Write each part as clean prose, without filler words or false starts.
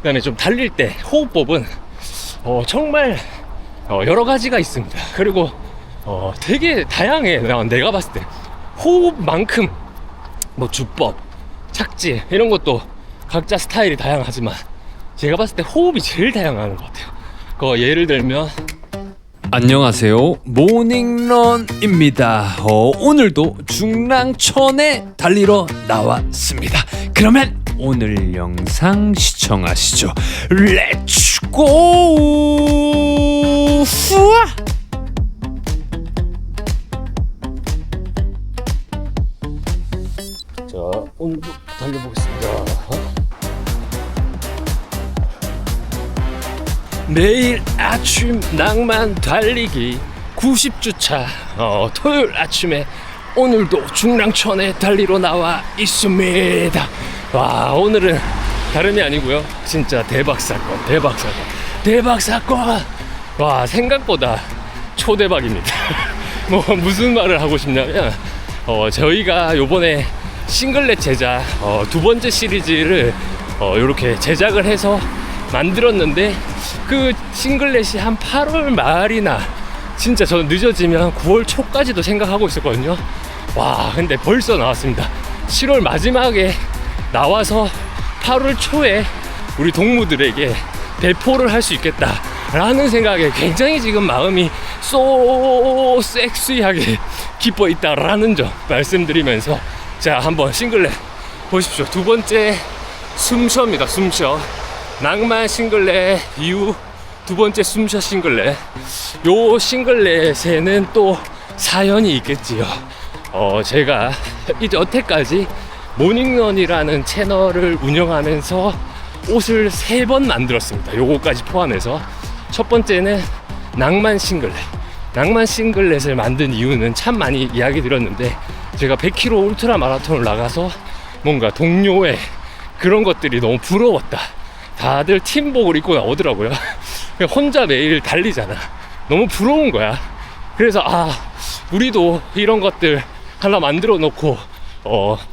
그다음에 좀 달릴 때 호흡법은 정말 여러 가지가 있습니다. 그리고 되게 다양해. 내가 봤을 때 호흡만큼 뭐 주법, 착지 이런 것도 각자 스타일이 다양하지만 제가 봤을 때 호흡이 제일 다양한 것 같아요. 예를 들면 안녕하세요, 모닝런입니다. 오늘도 중랑천에 달리러 나왔습니다. 그러면 오늘 영상 시청하시죠. 렛츠고! 후아! 자, 오늘도 달려보겠습니다. 매일 아침 낭만 달리기 90주차 토요일 아침에 오늘도 중랑천에 달리러 나와 있습니다. 와, 오늘은 다름이 아니고요, 진짜 대박 사건. 와, 생각보다 초대박입니다. 뭐 무슨 말을 하고 싶냐면 저희가 요번에 싱글렛 제작 두 번째 시리즈를 이렇게 제작을 해서 만들었는데, 그 싱글렛이 한 8월 말이나 진짜 저는 늦어지면 9월 초까지도 생각하고 있었거든요. 와, 근데 벌써 나왔습니다. 7월 마지막에 나와서 8월 초에 우리 동무들에게 배포를 할 수 있겠다라는 생각에 굉장히 지금 마음이 쏘 섹시하게 기뻐 있다라는 점 말씀드리면서, 자, 한번 싱글렛 보십시오. 두 번째 숨쉬어입니다. 숨쉬어. 낭만 싱글렛 이후 두 번째 숨쉬어 싱글렛. 요 싱글렛에는 또 사연이 있겠지요. 제가 이제 여태까지 모닝런이라는 채널을 운영하면서 옷을 3번 만들었습니다. 요거까지 포함해서. 첫 번째는 낭만 싱글렛. 낭만 싱글렛을 만든 이유는 참 많이 이야기 드렸는데, 제가 100km 울트라 마라톤을 나가서 뭔가 동료의 그런 것들이 너무 부러웠다. 다들 팀복을 입고 나오더라고요. 그냥 혼자 매일 달리잖아. 너무 부러운 거야. 그래서 우리도 이런 것들 하나 만들어 놓고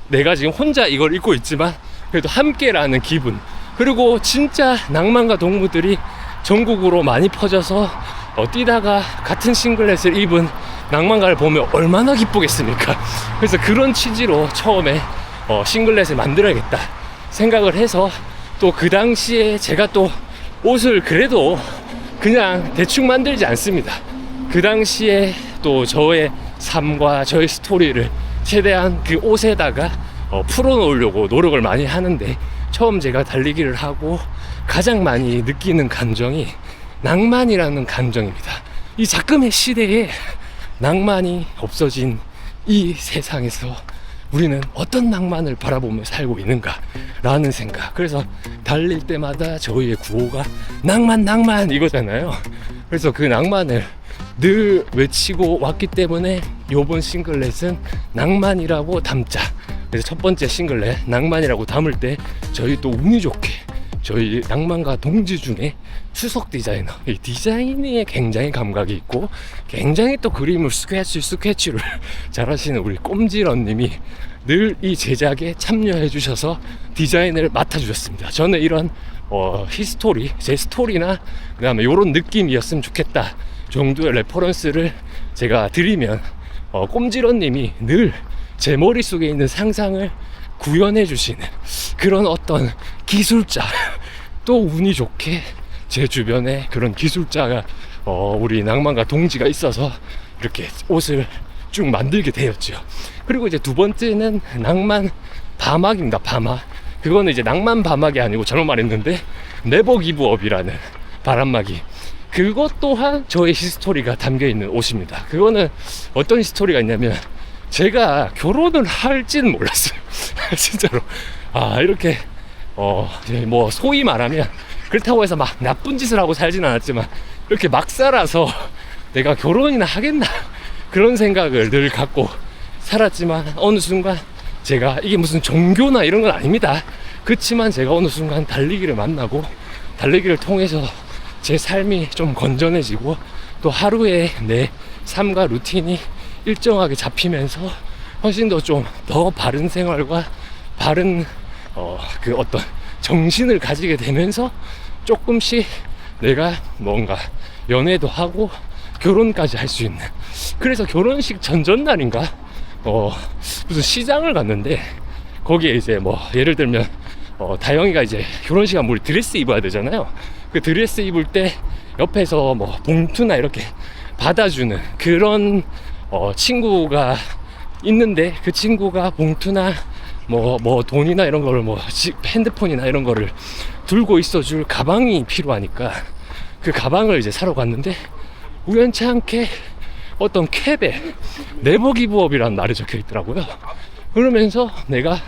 내가 지금 혼자 이걸 입고 있지만 그래도 함께라는 기분, 그리고 진짜 낭만가 동무들이 전국으로 많이 퍼져서 뛰다가 같은 싱글렛을 입은 낭만가를 보면 얼마나 기쁘겠습니까? 그래서 그런 취지로 처음에 싱글렛을 만들어야겠다 생각을 해서, 또 그 당시에 제가 또 옷을 그래도 그냥 대충 만들지 않습니다. 그 당시에 또 저의 삶과 저의 스토리를 최대한 그 옷에다가 풀어놓으려고 노력을 많이 하는데, 처음 제가 달리기를 하고 가장 많이 느끼는 감정이 낭만이라는 감정입니다. 이 작금의 시대에 낭만이 없어진 이 세상에서 우리는 어떤 낭만을 바라보며 살고 있는가 라는 생각. 그래서 달릴 때마다 저희의 구호가 낭만 이거잖아요. 그래서 그 낭만을 늘 외치고 왔기 때문에 요번 싱글렛은 낭만이라고 담자. 그래서 첫 번째 싱글렛 낭만이라고 담을 때 저희 또 운이 좋게 저희 낭만가 동지 중에 수석 디자이너, 이 디자인에 굉장히 감각이 있고 굉장히 또 그림을 스케치를 잘 하시는 우리 꼼지런님이 늘 이 제작에 참여해 주셔서 디자인을 맡아 주셨습니다. 저는 이런 히스토리, 제 스토리나 그 다음에 이런 느낌이었으면 좋겠다 정도의 레퍼런스를 제가 드리면 꼼지런님이 늘 제 머릿속에 있는 상상을 구현해 주시는 그런 어떤 기술자, 또 운이 좋게 제 주변에 그런 기술자가 우리 낭만가 동지가 있어서 이렇게 옷을 쭉 만들게 되었죠. 그리고 이제 두 번째는 낭만 바막입니다. 바막. 그거는 이제 낭만 바막이 아니고 잘못 말했는데 네버 기브업이라는 바람막이. 그것 또한 저의 히스토리가 담겨있는 옷입니다. 그거는 어떤 히스토리가 있냐면, 제가 결혼을 할지는 몰랐어요. 진짜로. 이렇게 뭐 소위 말하면 그렇다고 해서 막 나쁜 짓을 하고 살진 않았지만, 이렇게 막 살아서 내가 결혼이나 하겠나 그런 생각을 늘 갖고 살았지만, 어느 순간 제가 이게 무슨 종교나 이런 건 아닙니다. 그렇지만 제가 어느 순간 달리기를 만나고 달리기를 통해서 제 삶이 좀 건전해지고, 또 하루에 내 삶과 루틴이 일정하게 잡히면서 훨씬 더 좀 더 바른 생활과 바른 그 어떤 정신을 가지게 되면서 조금씩 내가 뭔가 연애도 하고 결혼까지 할 수 있는, 그래서 결혼식 전전날인가 무슨 시장을 갔는데 거기에 이제 뭐 예를 들면 다영이가 이제 결혼식 하면 우리 드레스 입어야 되잖아요. 그 드레스 입을 때 옆에서 뭐 봉투나 이렇게 받아주는 그런 친구가 있는데, 그 친구가 봉투나 뭐 돈이나 이런 거를 핸드폰이나 이런 거를 들고 있어줄 가방이 필요하니까 그 가방을 이제 사러 갔는데 우연치 않게 어떤 캡에 네버 기브업이라는 말이 적혀 있더라고요. 그러면서 내가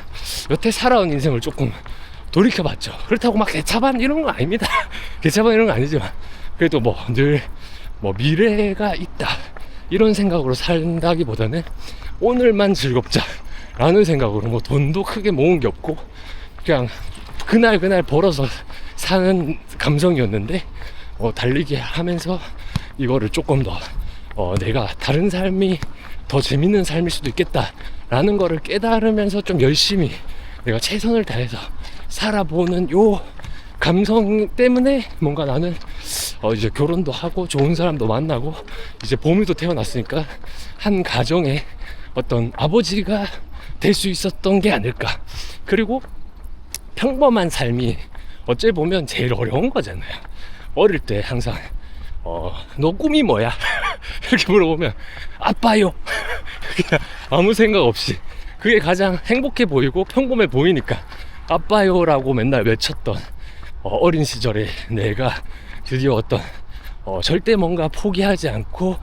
여태 살아온 인생을 조금 돌이켜봤죠. 그렇다고 막 개차반 이런 건 아닙니다. 개차반 이런 건 아니지만 그래도 늘 미래가 있다 이런 생각으로 산다기보다는 오늘만 즐겁자 라는 생각으로 돈도 크게 모은 게 없고 그냥 그날 벌어서 사는 감성이었는데 달리기 하면서 이거를 조금 더 내가 다른 삶이 더 재밌는 삶일 수도 있겠다 라는 거를 깨달으면서 좀 열심히 내가 최선을 다해서 살아보는 요 감성 때문에 뭔가 나는 이제 결혼도 하고 좋은 사람도 만나고 이제 봄이도 태어났으니까 한 가정의 어떤 아버지가 될 수 있었던 게 아닐까. 그리고 평범한 삶이 어찌 보면 제일 어려운 거잖아요. 어릴 때 항상 너 꿈이 뭐야? 이렇게 물어보면 아빠요. 그냥 아무 생각 없이 그게 가장 행복해 보이고 평범해 보이니까 아빠요라고 맨날 외쳤던 어린 시절에 내가 드디어 어떤 절대 뭔가 포기하지 않고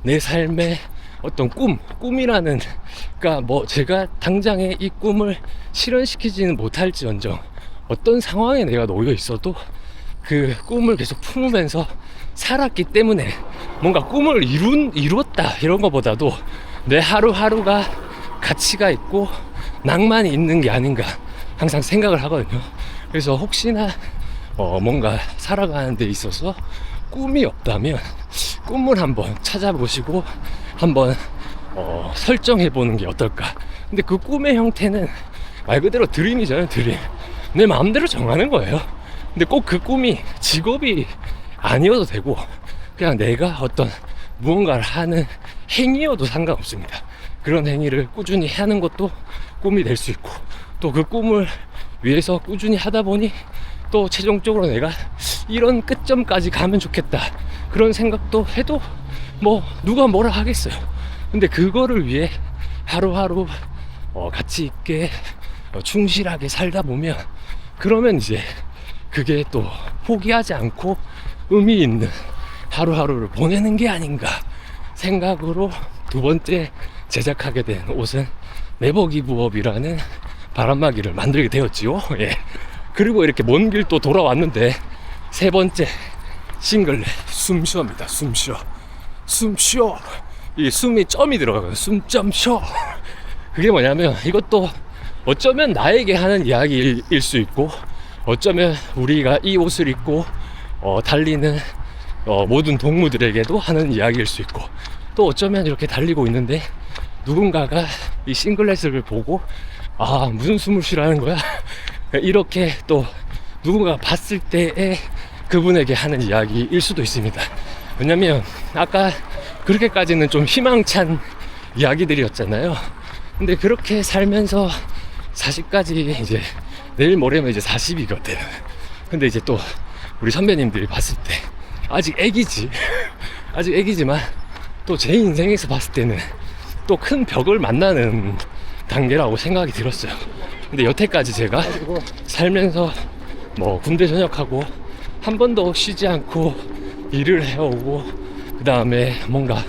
내 삶의 어떤 꿈이라는, 그러니까 제가 당장에 이 꿈을 실현시키지는 못할지언정 어떤 상황에 내가 놓여 있어도 그 꿈을 계속 품으면서 살았기 때문에 뭔가 꿈을 이뤘다 이런 것보다도 내 하루하루가 가치가 있고 낭만이 있는 게 아닌가 항상 생각을 하거든요. 그래서 혹시나 뭔가 살아가는 데 있어서 꿈이 없다면 꿈을 한번 찾아보시고 한번 설정해 보는 게 어떨까. 근데 그 꿈의 형태는 말 그대로 드림이잖아요. 드림. 내 마음대로 정하는 거예요. 근데 꼭 그 꿈이 직업이 아니어도 되고 그냥 내가 어떤 무언가를 하는 행위여도 상관없습니다. 그런 행위를 꾸준히 하는 것도 꿈이 될 수 있고, 또 그 꿈을 위해서 꾸준히 하다 보니 또 최종적으로 내가 이런 끝점까지 가면 좋겠다 그런 생각도 해도 누가 뭐라 하겠어요. 근데 그거를 위해 하루하루 가치 있게 충실하게 살다 보면 그러면 이제 그게 또 포기하지 않고 의미 있는 하루하루를 보내는 게 아닌가 생각으로 두 번째 제작하게 된 옷은 네버 기브업이라는 바람막이를 만들게 되었지요. 예. 그리고 이렇게 먼 길 또 돌아왔는데 세 번째 싱글렛 숨쉬어입니다. 숨쉬어. 이 숨이 점이 들어가거든요. 숨 점 쉬어. 그게 뭐냐면 이것도 어쩌면 나에게 하는 이야기일 수 있고, 어쩌면 우리가 이 옷을 입고 달리는 모든 동무들에게도 하는 이야기일 수 있고, 또 어쩌면 이렇게 달리고 있는데 누군가가 이 싱글렛을 보고 무슨 숨을 쉬라는 거야? 이렇게 또 누군가가 봤을 때에 그분에게 하는 이야기일 수도 있습니다. 왜냐면 아까 그렇게까지는 좀 희망찬 이야기들이었잖아요. 근데 그렇게 살면서 40까지 이제 내일 모레면 이제 40이거든. 근데 이제 또 우리 선배님들이 봤을 때 아직 애기지. 아직 애기지만 또 제 인생에서 봤을 때는 또 큰 벽을 만나는 단계라고 생각이 들었어요. 근데 여태까지 제가 살면서 군대 전역하고 한 번도 쉬지 않고 일을 해오고, 그 다음에 뭔가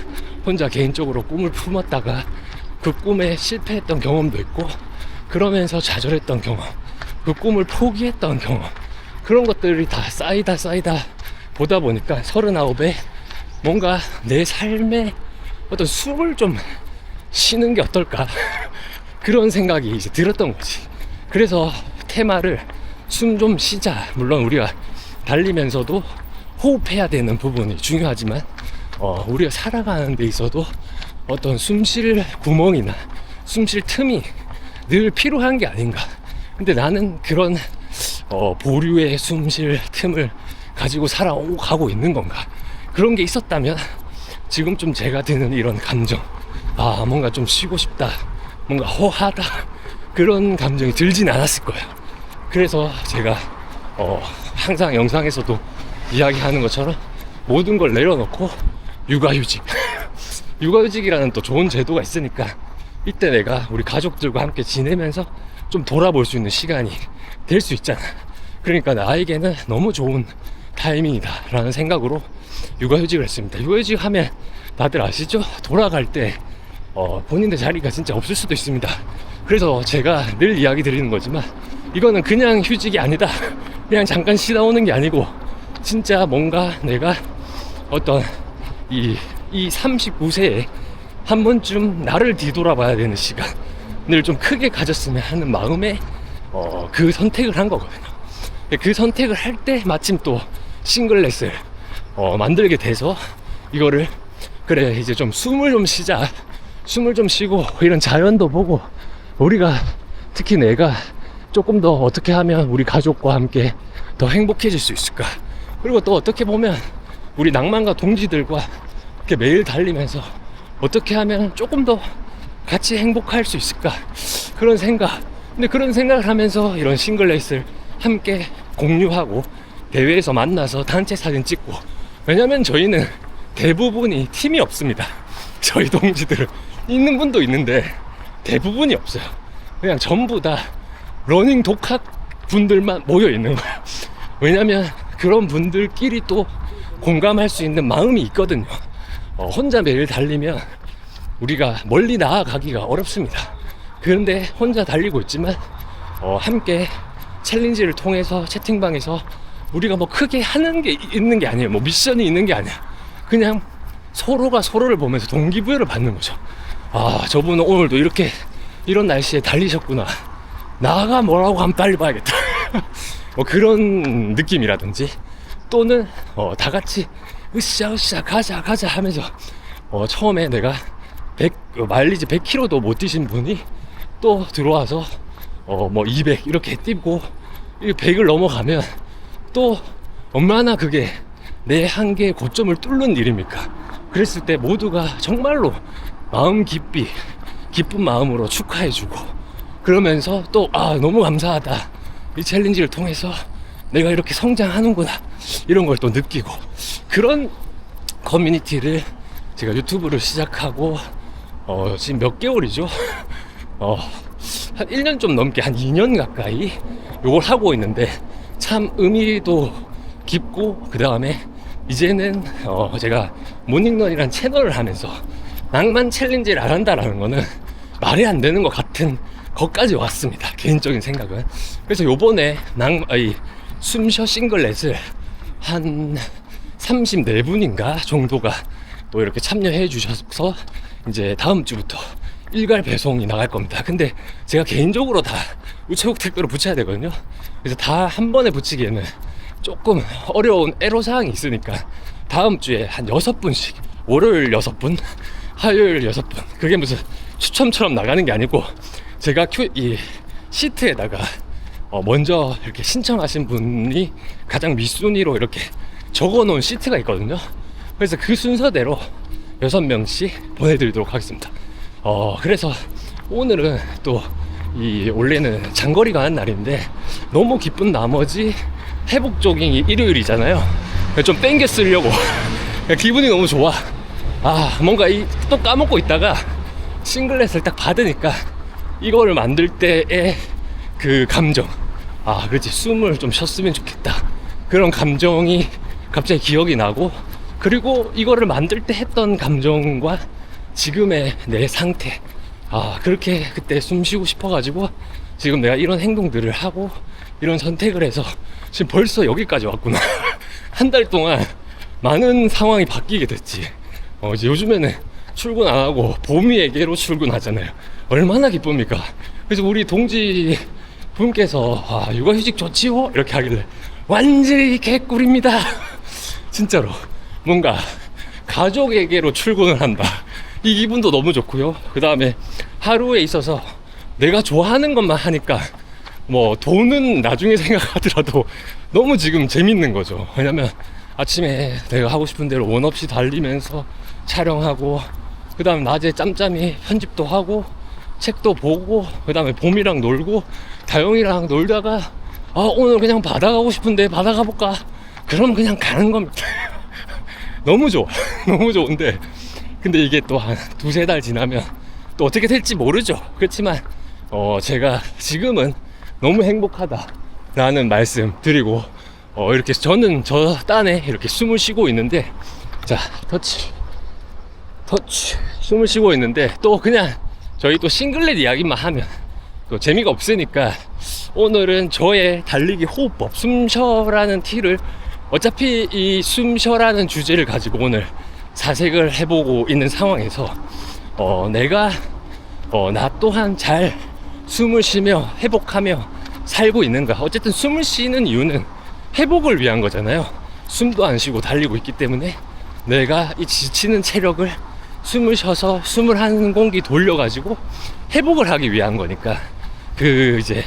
혼자 개인적으로 꿈을 품었다가 그 꿈에 실패했던 경험도 있고, 그러면서 좌절했던 경험, 그 꿈을 포기했던 경험, 그런 것들이 다 쌓이다 보다 보니까 39에 뭔가 내 삶에 어떤 숨을 좀 쉬는 게 어떨까 그런 생각이 이제 들었던 거지. 그래서 테마를 숨 좀 쉬자, 물론 우리가 달리면서도 호흡해야 되는 부분이 중요하지만 우리가 살아가는 데 있어도 어떤 숨 쉴 구멍이나 숨 쉴 틈이 늘 필요한 게 아닌가. 근데 나는 그런 보류의 숨쉴 틈을 가지고 살아가고 있는 건가? 그런 게 있었다면 지금 좀 제가 드는 이런 감정, 뭔가 좀 쉬고 싶다, 뭔가 허하다, 그런 감정이 들진 않았을 거예요. 그래서 제가 항상 영상에서도 이야기하는 것처럼 모든 걸 내려놓고 육아휴직 육아휴직이라는 또 좋은 제도가 있으니까 이때 내가 우리 가족들과 함께 지내면서 좀 돌아볼 수 있는 시간이 될 수 있잖아. 그러니까 나에게는 너무 좋은 타이밍이다 라는 생각으로 육아휴직을 했습니다. 육아휴직 하면 다들 아시죠? 돌아갈 때 본인의 자리가 진짜 없을 수도 있습니다. 그래서 제가 늘 이야기 드리는 거지만 이거는 그냥 휴직이 아니다, 그냥 잠깐 쉬다 오는 게 아니고 진짜 뭔가 내가 어떤 이 39세에 한 번쯤 나를 뒤돌아봐야 되는 시간을 좀 크게 가졌으면 하는 마음에 그 선택을 한 거거든요. 그 선택을 할 때 마침 또 싱글렛을 만들게 돼서 이거를 그래 이제 좀 숨을 좀 쉬자, 숨을 좀 쉬고 이런 자연도 보고 우리가 특히 내가 조금 더 어떻게 하면 우리 가족과 함께 더 행복해질 수 있을까, 그리고 또 어떻게 보면 우리 낭만가 동지들과 이렇게 매일 달리면서 어떻게 하면 조금 더 같이 행복할 수 있을까, 그런 생각. 근데 그런 생각을 하면서 이런 싱글렛을 함께 공유하고 대회에서 만나서 단체 사진 찍고, 왜냐면 저희는 대부분이 팀이 없습니다. 저희 동지들은 있는 분도 있는데 대부분이 없어요. 그냥 전부 다 러닝 독학 분들만 모여 있는 거예요. 왜냐면 그런 분들끼리 또 공감할 수 있는 마음이 있거든요. 혼자 매일 달리면 우리가 멀리 나아가기가 어렵습니다. 그런데 혼자 달리고 있지만 함께 챌린지를 통해서 채팅방에서 우리가 뭐 크게 하는 게 있는 게 아니에요. 뭐 미션이 있는 게 아니야. 그냥 서로가 서로를 보면서 동기부여를 받는 거죠. 저분은 오늘도 이렇게 이런 날씨에 달리셨구나, 나가 뭐라고 하면 빨리 봐야겠다. 뭐 그런 느낌이라든지, 또는 다 같이 으쌰 가자 하면서 처음에 내가 마일리지 100km도 못 뛰신 분이 또 들어와서 뭐 200 이렇게 뛰고 100을 넘어가면 또 얼마나 그게 내 한계의 고점을 뚫는 일입니까? 그랬을 때 모두가 정말로 마음 깊이 기쁜 마음으로 축하해주고, 그러면서 또 너무 감사하다, 이 챌린지를 통해서 내가 이렇게 성장하는구나, 이런 걸 또 느끼고, 그런 커뮤니티를 제가 유튜브를 시작하고 지금 몇 개월이죠? 한 1년 좀 넘게, 한 2년 가까이 요걸 하고 있는데 참 의미도 깊고, 그 다음에 이제는 제가 모닝런이라는 채널을 하면서 낭만 챌린지를 안 한다라는 거는 말이 안 되는 것 같은 것까지 왔습니다, 개인적인 생각은. 그래서 요번에 숨쉬어 싱글렛을 한 34분인가 정도가 또 이렇게 참여해 주셔서 이제 다음 주부터 일괄 배송이 나갈 겁니다. 근데 제가 개인적으로 다 우체국 택배로 붙여야 되거든요. 그래서 다 한 번에 붙이기에는 조금 어려운 애로사항이 있으니까 다음 주에 한 6분씩, 월요일 6분, 화요일 6분, 그게 무슨 추첨처럼 나가는 게 아니고 제가 이 시트에다가 먼저 이렇게 신청하신 분이 가장 밑순위로 이렇게 적어 놓은 시트가 있거든요. 그래서 그 순서대로 6명씩 보내드리도록 하겠습니다. 그래서 오늘은 또 원래는 장거리 가는 날인데 너무 기쁜 나머지 회복적인 일요일이잖아요. 좀 땡겨 쓰려고 기분이 너무 좋아. 뭔가 또 까먹고 있다가 싱글렛을 딱 받으니까 이거를 만들 때의 그 감정, 그렇지, 숨을 좀 쉬었으면 좋겠다, 그런 감정이 갑자기 기억이 나고, 그리고 이거를 만들 때 했던 감정과 지금의 내 상태, 그렇게 그때 숨 쉬고 싶어가지고 지금 내가 이런 행동들을 하고 이런 선택을 해서 지금 벌써 여기까지 왔구나. 한 달 동안 많은 상황이 바뀌게 됐지. 이제 요즘에는 출근 안 하고 봄이에게로 출근하잖아요. 얼마나 기쁩니까? 그래서 우리 동지 분께서 육아휴직 좋지요? 이렇게 하길래 완전히 개꿀입니다. 진짜로 뭔가 가족에게로 출근을 한다, 이 기분도 너무 좋고요. 그 다음에 하루에 있어서 내가 좋아하는 것만 하니까 뭐 돈은 나중에 생각하더라도 너무 지금 재밌는 거죠. 왜냐면 아침에 내가 하고 싶은 대로 원 없이 달리면서 촬영하고, 그 다음 낮에 짬짬이 편집도 하고 책도 보고, 그 다음에 봄이랑 놀고 다영이랑 놀다가 오늘 그냥 바다 가고 싶은데 바다 가볼까? 그럼 그냥 가는 겁니다. 너무 좋아. 너무 좋은데, 근데 이게 또 한 두세 달 지나면 또 어떻게 될지 모르죠. 그렇지만 제가 지금은 너무 행복하다라는 말씀 드리고, 이렇게 저는 저 딴에 이렇게 숨을 쉬고 있는데, 자, 터치 숨을 쉬고 있는데, 또 그냥 저희 또 싱글렛 이야기만 하면 또 재미가 없으니까 오늘은 저의 달리기 호흡법, 숨쉬어라는 티를, 어차피 이 숨쉬어라는 주제를 가지고 오늘 사색을 해보고 있는 상황에서 내가 나 또한 잘 숨을 쉬며 회복하며 살고 있는가. 어쨌든 숨을 쉬는 이유는 회복을 위한 거잖아요. 숨도 안 쉬고 달리고 있기 때문에 내가 이 지치는 체력을 숨을 쉬어서 숨을 한 공기 돌려가지고 회복을 하기 위한 거니까, 이제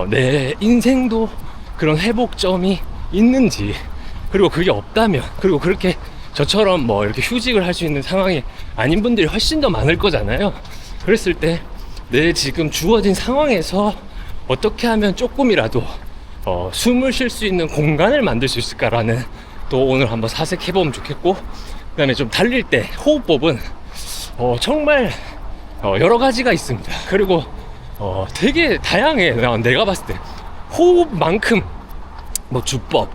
내 인생도 그런 회복점이 있는지, 그리고 그게 없다면, 그리고 그렇게 저처럼 뭐 이렇게 휴직을 할 수 있는 상황이 아닌 분들이 훨씬 더 많을 거잖아요. 그랬을 때 내 지금 주어진 상황에서 어떻게 하면 조금이라도 숨을 쉴 수 있는 공간을 만들 수 있을까라는, 또 오늘 한번 사색해보면 좋겠고, 그 다음에 좀 달릴 때 호흡법은 정말 여러 가지가 있습니다. 그리고 되게 다양해. 내가 봤을 때 호흡만큼 뭐 주법,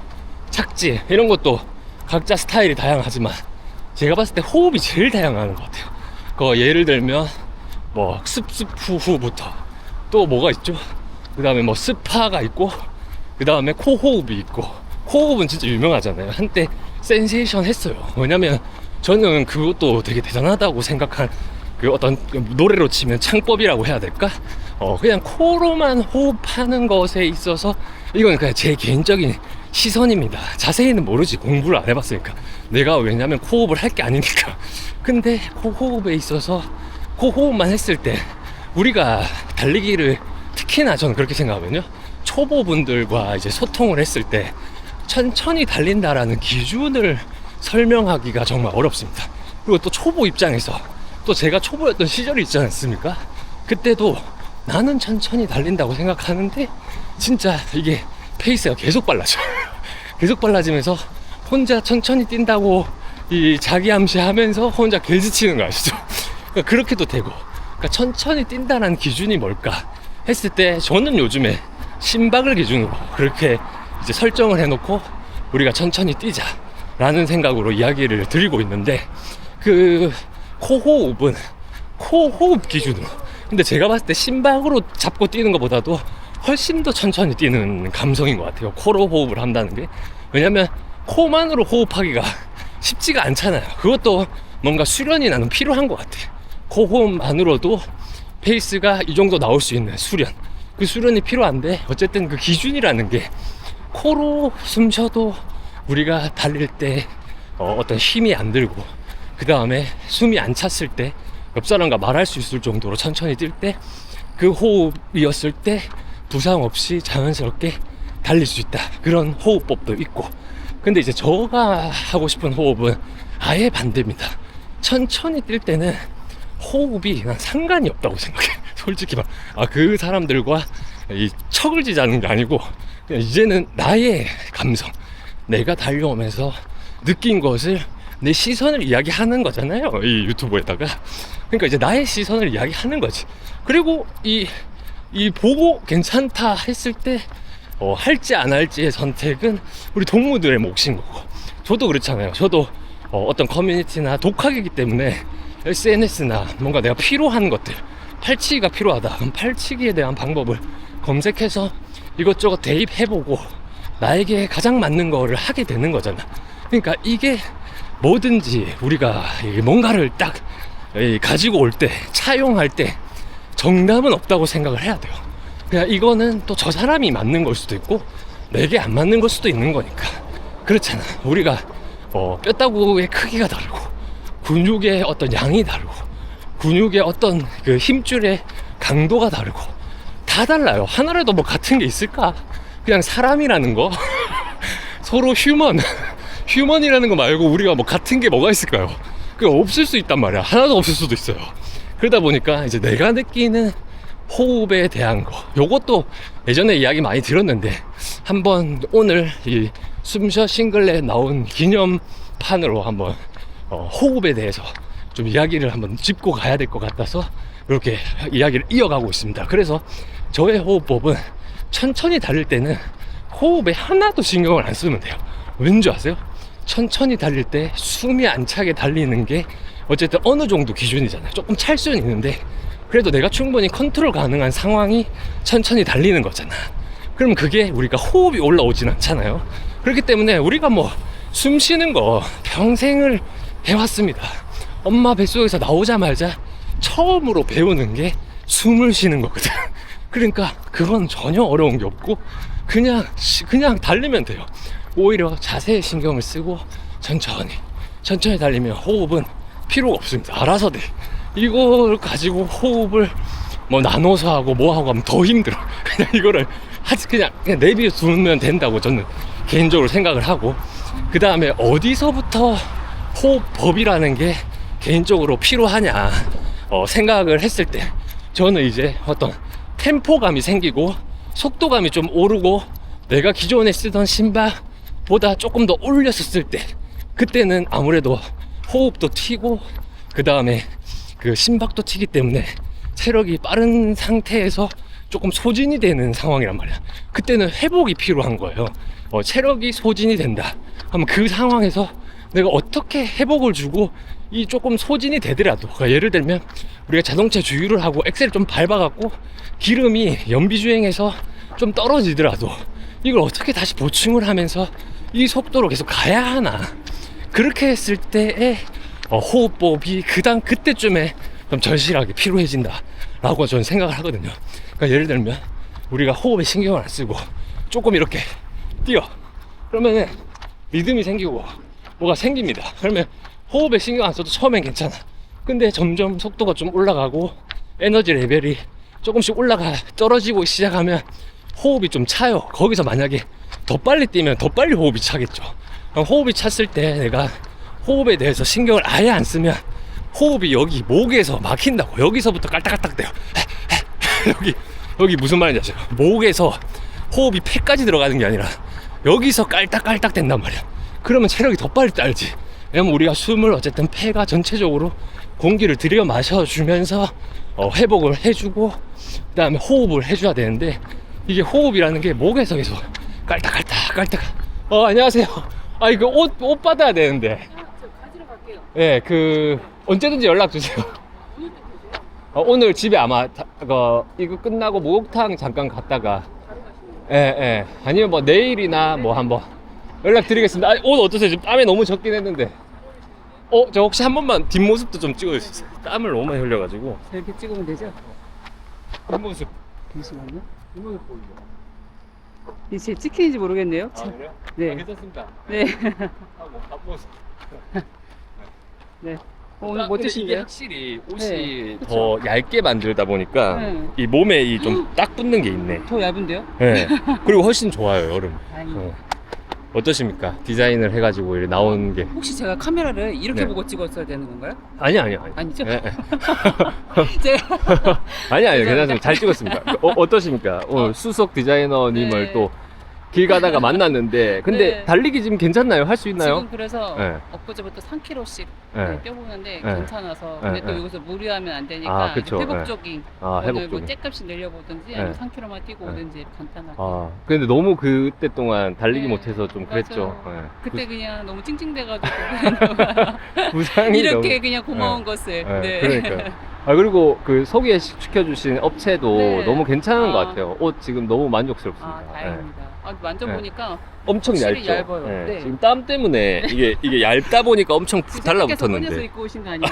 착지 이런 것도 각자 스타일이 다양하지만, 제가 봤을 때 호흡이 제일 다양한 것 같아요. 예를 들면 뭐 습후부터 또 뭐가 있죠? 그 다음에 뭐 스파가 있고, 그 다음에 코호흡이 있고. 코호흡은 진짜 유명하잖아요. 한때 센세이션 했어요. 왜냐면 저는 그것도 되게 대단하다고 생각한, 어떤 노래로 치면 창법이라고 해야 될까? 그냥 코로만 호흡하는 것에 있어서, 이건 그냥 제 개인적인 시선입니다. 자세히는 모르지, 공부를 안 해봤으니까. 내가 왜냐면 코호흡을 할 게 아니니까. 근데 코호흡에 있어서 코호흡만 했을 때, 우리가 달리기를, 특히나 저는 그렇게 생각하거든요. 초보분들과 이제 소통을 했을 때 천천히 달린다라는 기준을 설명하기가 정말 어렵습니다. 그리고 또 초보 입장에서, 또 제가 초보였던 시절이 있지 않습니까? 그때도 나는 천천히 달린다고 생각하는데 진짜 이게 페이스가 계속 빨라져요. 계속 빨라지면서 혼자 천천히 뛴다고 이 자기 암시하면서 혼자 개지치는 거 아시죠? 그러니까 그렇게도 되고, 그러니까 천천히 뛴다는 기준이 뭘까 했을 때, 저는 요즘에 심박을 기준으로 그렇게 이제 설정을 해놓고 우리가 천천히 뛰자라는 생각으로 이야기를 드리고 있는데, 코호흡은 코호흡 기준으로. 근데 제가 봤을 때 심박으로 잡고 뛰는 것보다도 훨씬 더 천천히 뛰는 감성인 것 같아요. 코로 호흡을 한다는 게. 왜냐면 코만으로 호흡하기가 쉽지가 않잖아요. 그것도 뭔가 수련이 나는 필요한 것 같아요. 코호흡만으로도 페이스가 이 정도 나올 수 있는 수련, 그 수련이 필요한데, 어쨌든 그 기준이라는 게, 코로 숨 쉬어도 우리가 달릴 때 어떤 힘이 안 들고, 그 다음에 숨이 안 찼을 때 옆 사람과 말할 수 있을 정도로 천천히 뛸 때, 그 호흡이었을 때 부상 없이 자연스럽게 달릴 수 있다. 그런 호흡법도 있고. 근데 이제 제가 하고 싶은 호흡은 아예 반대입니다. 천천히 뛸 때는 호흡이 난 상관이 없다고 생각해. 솔직히 막 그 사람들과 이 척을 지자는 게 아니고, 그냥 이제는 나의 감성, 내가 달려오면서 느낀 것을, 내 시선을 이야기하는 거잖아요, 이 유튜브에다가. 그러니까 이제 나의 시선을 이야기하는 거지. 그리고 이 보고 괜찮다 했을 때 할지 안 할지의 선택은 우리 동무들의 몫인 거고. 저도 그렇잖아요. 저도 어떤 커뮤니티나 독학이기 때문에 SNS나 뭔가 내가 필요한 것들, 팔치기가 필요하다, 그럼 팔치기에 대한 방법을 검색해서 이것저것 대입해보고 나에게 가장 맞는 거를 하게 되는 거잖아. 그러니까 이게 뭐든지 우리가 뭔가를 딱 가지고 올 때, 차용할 때 정답은 없다고 생각을 해야 돼요. 그냥 이거는 또 저 사람이 맞는 걸 수도 있고 내게 안 맞는 걸 수도 있는 거니까. 그렇잖아. 우리가 뼈다구의 크기가 다르고, 근육의 어떤 양이 다르고, 근육의 어떤 그 힘줄의 강도가 다르고, 다 달라요. 하나라도 뭐 같은 게 있을까? 그냥 사람이라는 거 서로 휴먼이라는 거 말고 우리가 뭐 같은 게 뭐가 있을까요? 그게 없을 수 있단 말이야. 하나도 없을 수도 있어요. 그러다 보니까 이제 내가 느끼는 호흡에 대한 거, 요것도 예전에 이야기 많이 들었는데 한번 오늘 이 숨쉬어 싱글렛 나온 기념판으로 한번 호흡에 대해서 좀 이야기를 한번 짚고 가야 될 것 같아서 이렇게 이야기를 이어가고 있습니다. 그래서 저의 호흡법은 천천히 달릴 때는 호흡에 하나도 신경을 안 쓰면 돼요. 왠지 아세요? 천천히 달릴 때 숨이 안 차게 달리는 게 어쨌든 어느 정도 기준이잖아요. 조금 찰 수는 있는데 그래도 내가 충분히 컨트롤 가능한 상황이 천천히 달리는 거잖아. 그럼 그게 우리가 호흡이 올라오진 않잖아요. 그렇기 때문에 우리가 뭐 숨 쉬는 거 평생을 해왔습니다. 엄마 뱃속에서 나오자마자 처음으로 배우는 게 숨을 쉬는 거거든. 그러니까 그건 전혀 어려운 게 없고 그냥 달리면 돼요. 오히려 자세에 신경을 쓰고 천천히 달리면 호흡은 필요가 없습니다. 알아서 돼. 이걸 가지고 호흡을 뭐 나눠서 하고 뭐 하고 하면 더 힘들어. 그냥 이거를 그냥 내비에 두면 된다고 저는 개인적으로 생각을 하고, 그 다음에 어디서부터 호흡법이라는 게 개인적으로 필요하냐 생각을 했을 때 저는 이제 어떤 템포감이 생기고 속도감이 좀 오르고 내가 기존에 쓰던 심박보다 조금 더 올렸었을 때 그때는 아무래도 호흡도 튀고 그 다음에 그 심박도 튀기 때문에 체력이 빠른 상태에서 조금 소진이 되는 상황이란 말이야. 그때는 회복이 필요한 거예요. 체력이 소진이 된다 하면 그 상황에서 내가 어떻게 회복을 주고 이 조금 소진이 되더라도, 그러니까 예를 들면 우리가 자동차 주유를 하고 엑셀을 좀 밟아갖고 기름이 연비주행에서 좀 떨어지더라도 이걸 어떻게 다시 보충을 하면서 이 속도로 계속 가야 하나. 그렇게 했을 때의 호흡법이 그때쯤에 좀 절실하게 필요해진다 라고 저는 생각을 하거든요. 그러니까 예를 들면 우리가 호흡에 신경을 안 쓰고 조금 이렇게 뛰어, 그러면은 리듬이 생기고 뭐가 생깁니다. 그러면 호흡에 신경 안 써도 처음엔 괜찮아. 근데 점점 속도가 좀 올라가고 에너지 레벨이 조금씩 떨어지고 시작하면 호흡이 좀 차요. 거기서 만약에 더 빨리 뛰면 더 빨리 호흡이 차겠죠. 그럼 호흡이 찼을 때 내가 호흡에 대해서 신경을 아예 안 쓰면 호흡이 여기 목에서 막힌다고. 여기서부터 깔딱깔딱 돼요. 여기 무슨 말인지 아세요? 목에서 호흡이 폐까지 들어가는 게 아니라 여기서 깔딱깔딱 된단 말이야. 그러면 체력이 더 빨리 딸지. 왜냐면 우리가 숨을 어쨌든 폐가 전체적으로 공기를 들여 마셔주면서 회복을 해주고 그 다음에 호흡을 해줘야 되는데, 이게 호흡이라는 게 목에서 계속 깔딱깔딱. 안녕하세요. 이거 옷 받아야 되는데. 저 가지러 갈게요. 예, 언제든지 연락 주세요. 오늘 집에 아마 이거 끝나고 목욕탕 잠깐 갔다가, 예, 아니면 뭐 내일이나 뭐 한번 연락 드리겠습니다. 옷 어떠세요? 지금 땀이 너무 젖긴 했는데. 저 혹시 한 번만 뒷모습도 좀 찍어주세요. 땀을 너무 많이 흘려가지고. 이렇게 찍으면 되죠? 뒷모습. 잠시만요. 뒷모습 보이죠? 이제 찍히는지 모르겠네요. 그래요? 네. 괜찮습니다. 네. 하고 앞모습. 네. 오늘 근데 이게 멋지신데요? 확실히 옷이 네, 더 얇게 만들다 보니까 네. 이 몸에 좀 딱 붙는 게 있네. 더 얇은데요? 네. 그리고 훨씬 좋아요, 여름. 다행이에요. 어떠십니까? 디자인을 해가지고 이렇게 나온 게. 혹시 제가 카메라를 이렇게 네. 보고 찍었어야 되는 건가요? 아니요. 아니죠? 네. 제가 아니요. 괜찮습니다. 잘 찍었습니다. 어떠십니까? 오늘 수석 디자이너님을 네. 또 길 가다가 만났는데, 근데 네. 달리기 지금 괜찮나요? 할 수 있나요? 지금 그래서 네. 엊그제부터 3km씩 네. 뛰어보는데 네. 괜찮아서. 네. 근데 또 네. 여기서 무리하면 안 되니까 이제 그쵸. 회복적인 오늘 회복적인. 뭐 째값이 내려보든지 아니면 3km만 뛰고 오든지 간단하게. 근데 너무 그때 동안 달리기 네. 못해서 좀 그랬죠. 맞아요. 네. 그때 그냥 너무 찡찡대가지고 부상이 이렇게 너무... 그냥 고마운 네. 것을. 네. 그러니까요. 그리고 소개시켜주신 업체도 네. 너무 괜찮은 것 아. 같아요. 옷 지금 너무 만족스럽습니다. 다행입니다. 만져보니까 엄청 확실히 얇죠. 얇아요. 네. 네. 지금 땀 때문에 이게 얇다 보니까 엄청 꺼내서 달라붙었는데 입고 오신 거 아니에요?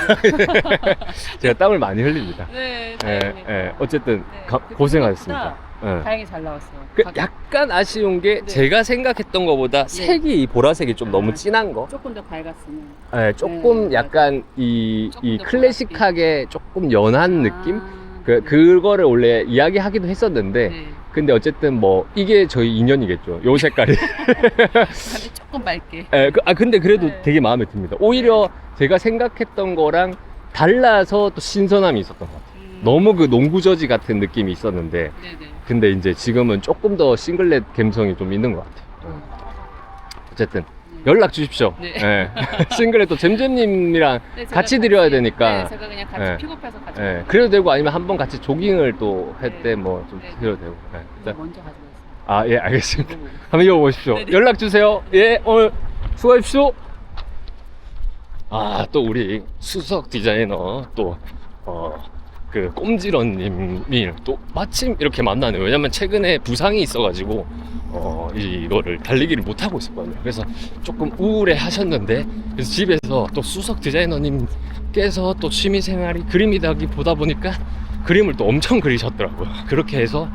제가 땀을 많이 흘립니다. 네, 예, 다행입니다. 예. 어쨌든 네, 고생하셨습니다. 예. 다행히 잘 나왔어요. 약간 아쉬운 게 네. 제가 생각했던 것보다 색이 이 보라색이 좀 너무 아. 진한 거. 조금 더 밝았으면. 조금 네, 약간 이 조금 더 클래식하게 조금 연한 느낌? 그거를 원래 이야기하기도 했었는데 네. 근데 어쨌든 뭐 이게 저희 인연이겠죠. 요 색깔이. 근데 조금 맑게. 근데 그래도 네. 되게 마음에 듭니다. 오히려 제가 생각했던 거랑 달라서 또 신선함이 있었던 것 같아요. 너무 그 농구 저지 같은 느낌이 있었는데 네네. 근데 이제 지금은 조금 더 싱글렛 감성이 좀 있는 것 같아요. 어쨌든 연락 주십시오. 네. 예. 싱글렛 또 잼잼님이랑 네, 제가 같이 드려야 되니까. 네, 제가 그냥 같이 네. 픽업해서 같이. 예. 그래도 되고 아니면 한번 같이 조깅을 또 할 네. 때 뭐 좀 네. 드려도 되고. 예. 일단 먼저 가져가세요. 아, 예, 알겠습니다. 네. 한번 이어보십시오. 네네. 연락 주세요. 예, 오늘 수고하십시오. 아, 또 우리 수석 디자이너 또, 그 꼼지런님이 또 마침 이렇게 만나네요. 왜냐면 최근에 부상이 있어가지고, 이거를 달리기를 못하고 있었거든요. 그래서 조금 우울해 하셨는데, 그래서 집에서 또 수석 디자이너님께서 또 취미생활이 그림이다기 보다 보니까 그림을 또 엄청 그리셨더라고요. 그렇게 해서,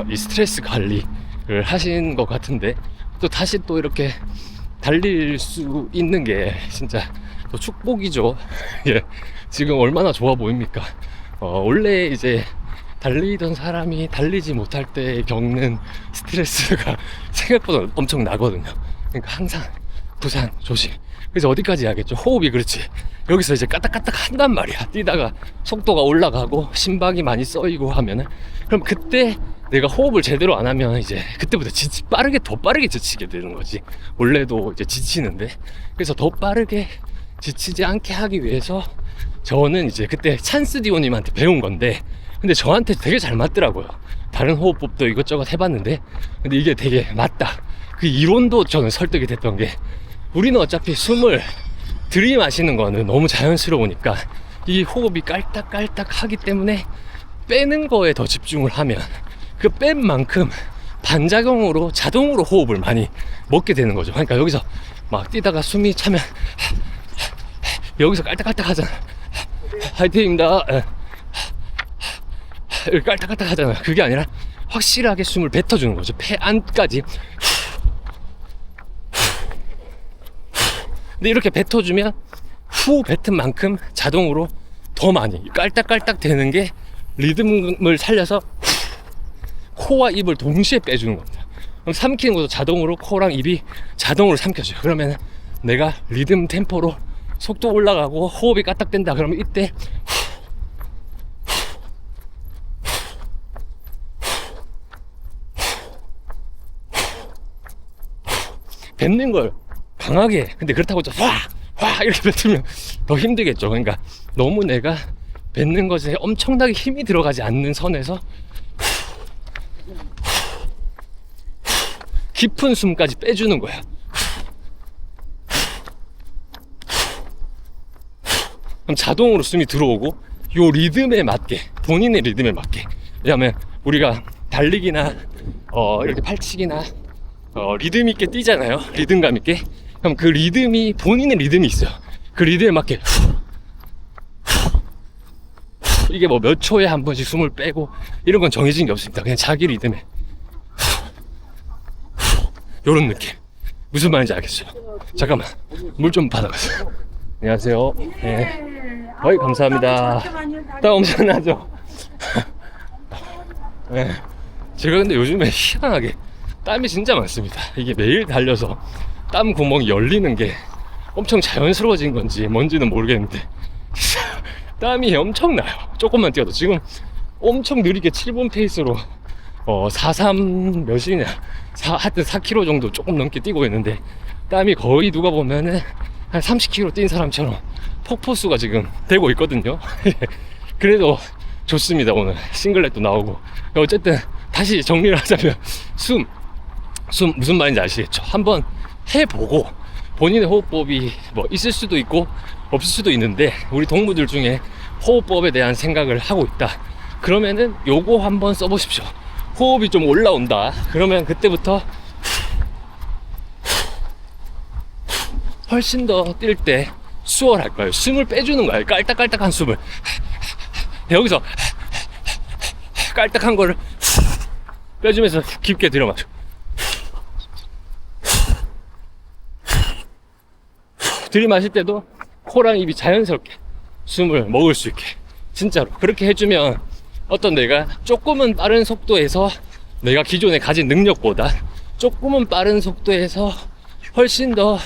이 스트레스 관리를 하신 것 같은데, 또 다시 또 이렇게 달릴 수 있는 게 진짜 또 축복이죠. 예. 지금 얼마나 좋아 보입니까? 원래 이제 달리던 사람이 달리지 못할 때 겪는 스트레스가 생각보다 엄청 나거든요. 그러니까 항상 부상 조심. 그래서 어디까지 해야겠죠? 호흡이 그렇지. 여기서 이제 까딱까딱 한단 말이야. 뛰다가 속도가 올라가고 심박이 많이 써이고 하면은 그럼 그때 내가 호흡을 제대로 안 하면 이제 그때부터 더 빠르게 지치게 되는 거지. 원래도 이제 지치는데 그래서 더 빠르게 지치지 않게 하기 위해서 저는 이제 그때 찬스 디오님한테 배운 건데 근데 저한테 되게 잘 맞더라고요. 다른 호흡법도 이것저것 해봤는데 근데 이게 되게 맞다. 그 이론도 저는 설득이 됐던 게 우리는 어차피 숨을 들이마시는 거는 너무 자연스러우니까 이 호흡이 깔딱깔딱 하기 때문에 빼는 거에 더 집중을 하면 그 뺀 만큼 반작용으로 자동으로 호흡을 많이 먹게 되는 거죠. 그러니까 여기서 막 뛰다가 숨이 차면 여기서 깔딱깔딱 하잖아. 화이팅입니다. 이렇게 깔딱깔딱 하잖아. 그게 아니라 확실하게 숨을 뱉어주는 거죠. 폐 안까지. 근데 이렇게 뱉어주면 후 뱉은 만큼 자동으로 더 많이 깔딱깔딱 되는 게 리듬을 살려서 코와 입을 동시에 빼주는 겁니다. 그럼 삼키는 것도 자동으로 코랑 입이 자동으로 삼켜져요. 그러면 내가 리듬 템포로 속도 올라가고 호흡이 까딱된다 그러면 이때 뱉는 걸 강하게 근데 그렇다고 와 이렇게 뱉으면 더 힘들겠죠. 그러니까 너무 내가 뱉는 것에 엄청나게 힘이 들어가지 않는 선에서 깊은 숨까지 빼주는 거야. 그럼 자동으로 숨이 들어오고 요 리듬에 맞게 본인의 리듬에 맞게 왜냐면 우리가 달리기나 이렇게 팔치기나 리듬 있게 뛰잖아요. 리듬감 있게. 그럼 그 리듬이 본인의 리듬이 있어요. 그 리듬에 맞게 이게 뭐 몇 초에 한 번씩 숨을 빼고 이런 건 정해진 게 없습니다. 그냥 자기 리듬에 요런 느낌. 무슨 말인지 알겠어요. 잠깐만 물 좀 받아가세요. 안녕하세요. 네. 어이 감사합니다. 땀 엄청 나죠? 네. 제가 근데 요즘에 희한하게 땀이 진짜 많습니다. 이게 매일 달려서 땀 구멍이 열리는 게 엄청 자연스러워진 건지 뭔지는 모르겠는데 땀이 엄청 나요. 조금만 뛰어도 지금 엄청 느리게 7분 페이스로 43 몇이냐 하여튼 4km 정도 조금 넘게 뛰고 있는데 땀이 거의 누가 보면은 한 30km 뛴 사람처럼 폭포수가 지금 되고 있거든요. 그래도 좋습니다. 오늘 싱글렛도 나오고 어쨌든 다시 정리를 하자면 숨 무슨 말인지 아시겠죠? 한번 해보고 본인의 호흡법이 뭐 있을 수도 있고 없을 수도 있는데 우리 동무들 중에 호흡법에 대한 생각을 하고 있다 그러면은 요거 한번 써보십시오. 호흡이 좀 올라온다 그러면 그때부터 훨씬 더 뛸 때 수월할 거예요. 숨을 빼주는 거예요. 깔딱깔딱한 숨을 여기서 깔딱한 거를 빼주면서 깊게 들여마셔. 들이마실 때도 코랑 입이 자연스럽게 숨을 먹을 수 있게 진짜로 그렇게 해주면 어떤 내가 조금은 빠른 속도에서 내가 기존에 가진 능력보다 조금은 빠른 속도에서 훨씬 더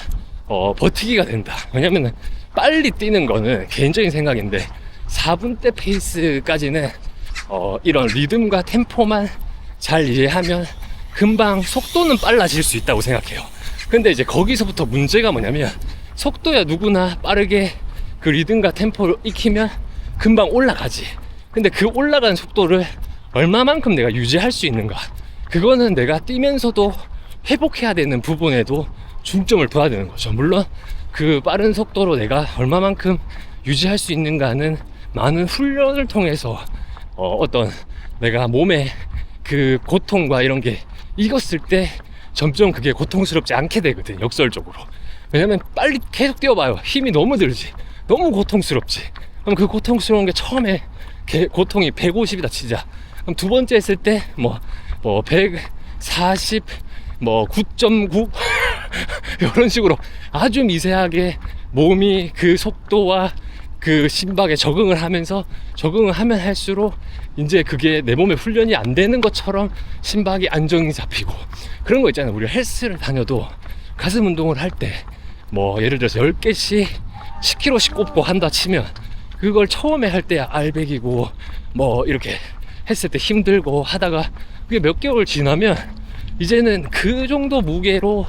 버티기가 된다. 왜냐면 빨리 뛰는 거는 개인적인 생각인데 4분대 페이스까지는 이런 리듬과 템포만 잘 이해하면 금방 속도는 빨라질 수 있다고 생각해요. 근데 이제 거기서부터 문제가 뭐냐면 속도야 누구나 빠르게 그 리듬과 템포를 익히면 금방 올라가지. 근데 그 올라간 속도를 얼마만큼 내가 유지할 수 있는가, 그거는 내가 뛰면서도 회복해야 되는 부분에도 중점을 둬야 되는 거죠. 물론 그 빠른 속도로 내가 얼마만큼 유지할 수 있는가는 많은 훈련을 통해서 어떤 내가 몸에 그 고통과 이런 게 익었을 때 점점 그게 고통스럽지 않게 되거든, 역설적으로. 왜냐면 빨리 계속 뛰어봐요. 힘이 너무 들지, 너무 고통스럽지. 그럼 그 고통스러운 게 처음에 고통이 150이다 치자. 그럼 두 번째 했을 때 140, 9.9 이런 식으로 아주 미세하게 몸이 그 속도와 그 심박에 적응을 하면서 적응을 하면 할수록 이제 그게 내 몸에 훈련이 안 되는 것처럼 심박이 안정이 잡히고, 그런 거 있잖아요. 우리 헬스를 다녀도 가슴 운동을 할 때 예를 들어서 10개씩 10kg씩 꼽고 한다 치면 그걸 처음에 할 때야 알백이고 이렇게 했을 때 힘들고 하다가 그게 몇 개월 지나면 이제는 그 정도 무게로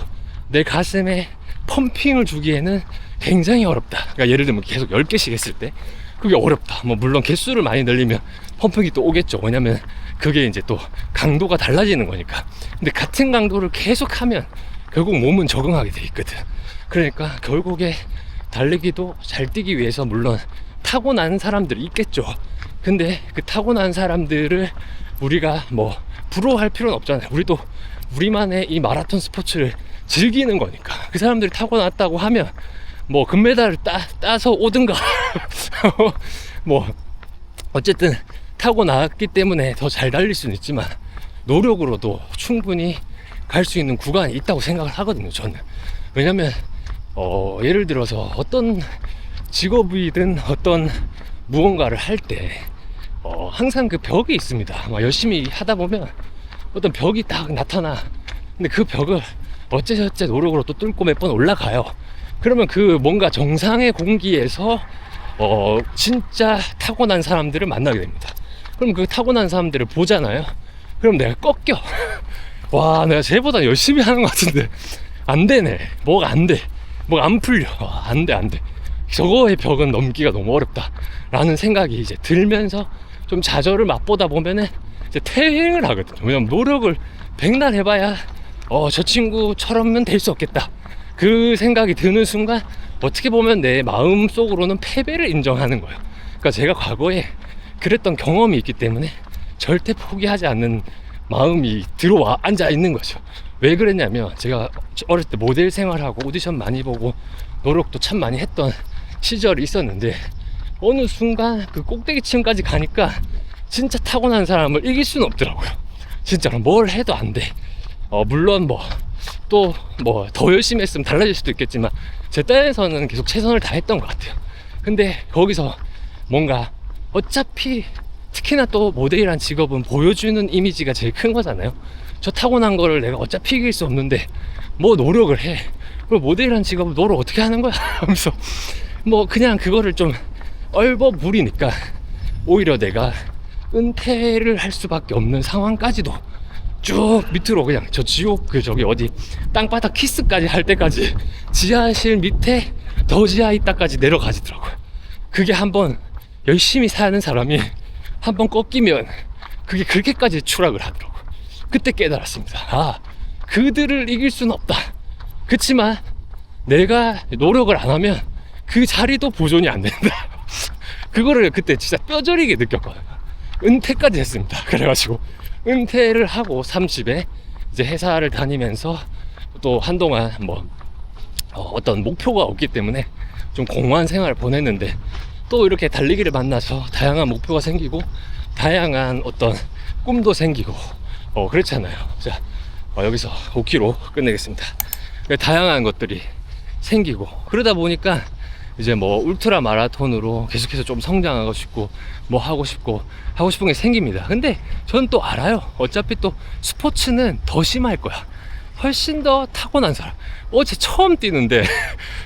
내 가슴에 펌핑을 주기에는 굉장히 어렵다. 그러니까 예를 들면 계속 10개씩 했을 때 그게 어렵다. 물론 개수를 많이 늘리면 펌핑이 또 오겠죠. 왜냐면 그게 이제 또 강도가 달라지는 거니까. 근데 같은 강도를 계속하면 결국 몸은 적응하게 돼 있거든. 그러니까 결국에 달리기도 잘 뛰기 위해서 물론 타고난 사람들이 있겠죠. 근데 그 타고난 사람들을 우리가 부러워할 필요는 없잖아요. 우리도 우리만의 이 마라톤 스포츠를 즐기는 거니까. 그 사람들이 타고났다고 하면 금메달을 따서 오든가 어쨌든 타고났기 때문에 더 잘 달릴 수는 있지만 노력으로도 충분히 갈 수 있는 구간이 있다고 생각을 하거든요, 저는. 왜냐면 예를 들어서 어떤 직업이든 어떤 무언가를 할 때 항상 그 벽이 있습니다. 열심히 하다 보면 어떤 벽이 딱 나타나. 근데 그 벽을 어째저째 노력으로 또 뚫고 몇 번 올라가요. 그러면 그 뭔가 정상의 공기에서 진짜 타고난 사람들을 만나게 됩니다. 그럼 그 타고난 사람들을 보잖아요. 그럼 내가 꺾여. 와, 내가 쟤보다 열심히 하는 것 같은데 안 되네. 뭐가 안 돼. 뭐가 안 풀려. 안 돼. 저거의 벽은 넘기가 너무 어렵다 라는 생각이 이제 들면서 좀 좌절을 맛보다 보면은 이제 퇴행을 하거든요. 왜냐면 노력을 백날 해봐야 저 친구처럼은 될 수 없겠다, 그 생각이 드는 순간 어떻게 보면 내 마음 속으로는 패배를 인정하는 거예요. 그러니까 제가 과거에 그랬던 경험이 있기 때문에 절대 포기하지 않는 마음이 들어와 앉아 있는 거죠. 왜 그랬냐면 제가 어릴 때 모델 생활하고 오디션 많이 보고 노력도 참 많이 했던 시절이 있었는데 어느 순간 그 꼭대기층까지 가니까 진짜 타고난 사람을 이길 수는 없더라고요. 진짜로 뭘 해도 안 돼. 물론 또 더 열심히 했으면 달라질 수도 있겠지만 제 딴에서는 계속 최선을 다했던 것 같아요. 근데 거기서 뭔가 어차피 특히나 또 모델이란 직업은 보여주는 이미지가 제일 큰 거잖아요. 저 타고난 거를 내가 어차피 이길 수 없는데 노력을 해. 그리고 모델이란 직업은 노력 어떻게 하는 거야 하면서 그냥 그거를 좀 얼버무리니까 오히려 내가 은퇴를 할 수밖에 없는 상황까지도 쭉 밑으로 그냥 저 지옥 저기 어디 땅바닥 키스까지 할 때까지 지하실 밑에 더 지하 있다까지 내려가지더라고요. 그게 한번 열심히 사는 사람이 한번 꺾이면 그게 그렇게까지 추락을 하더라고요. 그때 깨달았습니다. 그들을 이길 수는 없다. 그치만 내가 노력을 안 하면 그 자리도 보존이 안 된다. 그거를 그때 진짜 뼈저리게 느꼈거든요. 은퇴까지 했습니다. 그래가지고 은퇴를 하고 30에 이제 회사를 다니면서 또 한동안 어떤 목표가 없기 때문에 좀 공허한 생활을 보냈는데 또 이렇게 달리기를 만나서 다양한 목표가 생기고 다양한 어떤 꿈도 생기고 그렇잖아요. 자, 여기서 5km 끝내겠습니다. 다양한 것들이 생기고 그러다 보니까 이제 뭐 울트라 마라톤으로 계속해서 좀 성장하고 싶고 뭐 하고 싶은 게 생깁니다. 근데 저는 또 알아요. 어차피 또 스포츠는 더 심할 거야. 훨씬 더 타고난 사람. 어제 처음 뛰는데